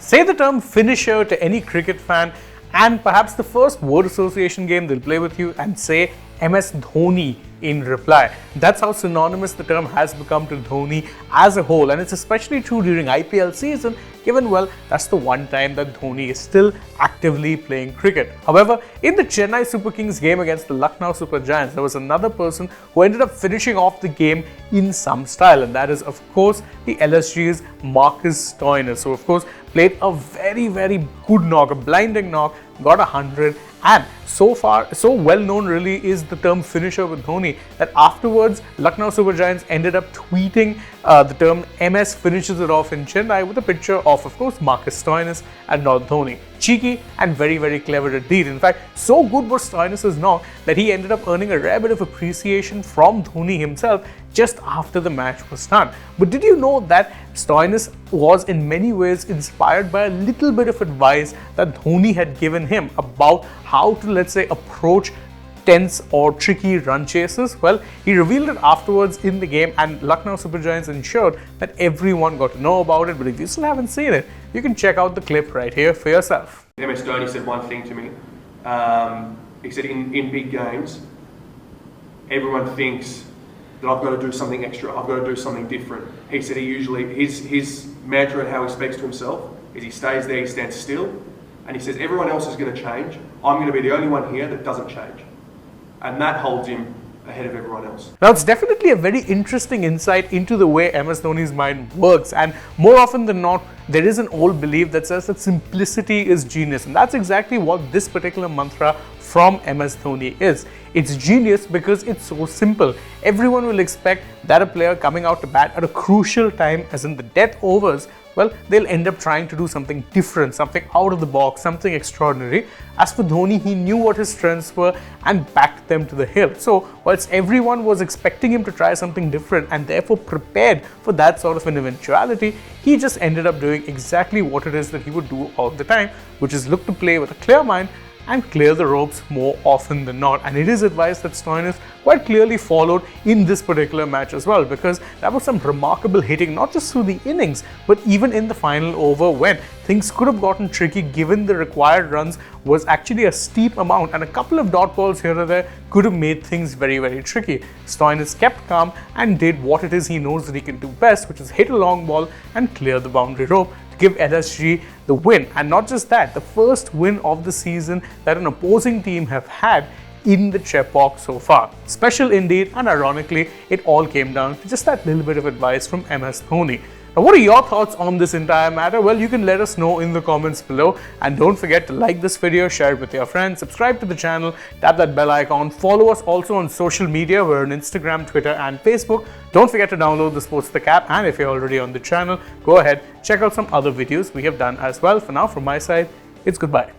Say the term finisher to any cricket fan, and perhaps the first word association game they'll play with you and say MS Dhoni in reply. That's how synonymous the term has become to Dhoni as a whole, and it's especially true during IPL season, given, well, that's the one time that Dhoni is still actively playing cricket. However, in the Chennai Super Kings game against the Lucknow Super Giants, there was another person who ended up finishing off the game in some style, and that is, of course, the LSG's Marcus Stoinis, who, of course, played a very, very good knock, a blinding knock, got 100, and so far, so well known really is the term finisher with Dhoni that afterwards Lucknow Super Giants ended up tweeting the term MS finishes it off in Chennai with a picture of course, Marcus Stoinis and not Dhoni. Cheeky and very, very clever indeed. In fact, so good was Stoinis' knock that he ended up earning a rare bit of appreciation from Dhoni himself just after the match was done. But did you know that Stoinis was in many ways inspired by a little bit of advice that Dhoni had given him about how to, let's say, approach tense or tricky run chases? Well, he revealed it afterwards in the game, and Lucknow Super Giants ensured that everyone got to know about it. But if you still haven't seen it, you can check out the clip right here for yourself. MS Dhoni said one thing to me. He said in big games, everyone thinks that I've got to do something extra, I've got to do something different. He said his mantra and how he speaks to himself is he stays there, he stands still, and he says everyone else is going to change. I'm going to be the only one here that doesn't change. And that holds him ahead of everyone else. Now, it's definitely a very interesting insight into the way MS Dhoni's mind works, and more often than not, there is an old belief that says that simplicity is genius, and that's exactly what this particular mantra from MS Dhoni is. It's genius because it's so simple. Everyone will expect that a player coming out to bat at a crucial time, as in the death overs, well, they'll end up trying to do something different, something out of the box, something extraordinary. As for Dhoni, he knew what his strengths were and backed them to the hill. So, whilst everyone was expecting him to try something different and therefore prepared for that sort of an eventuality, he just ended up doing exactly what it is that he would do all the time, which is look to play with a clear mind and clear the ropes more often than not. And it is advice that Stoinis quite clearly followed in this particular match as well, because that was some remarkable hitting, not just through the innings, but even in the final over when things could have gotten tricky given the required runs was actually a steep amount, and a couple of dot balls here or there could have made things very, very tricky. Stoinis kept calm and did what it is he knows that he can do best, which is hit a long ball and clear the boundary rope to give LSG the win. And not just that, the first win of the season that an opposing team have had in the Chepauk so far. Special indeed, and ironically, it all came down to just that little bit of advice from MS Dhoni. Now, what are your thoughts on this entire matter? Well, you can let us know in the comments below, and don't forget to like this video, share it with your friends, subscribe to the channel, tap that bell icon, follow us also on social media. We're on Instagram, Twitter and Facebook. Don't forget to download the Sportstek app, and if you're already on the channel, go ahead, check out some other videos we have done as well. For now, from my side, it's goodbye.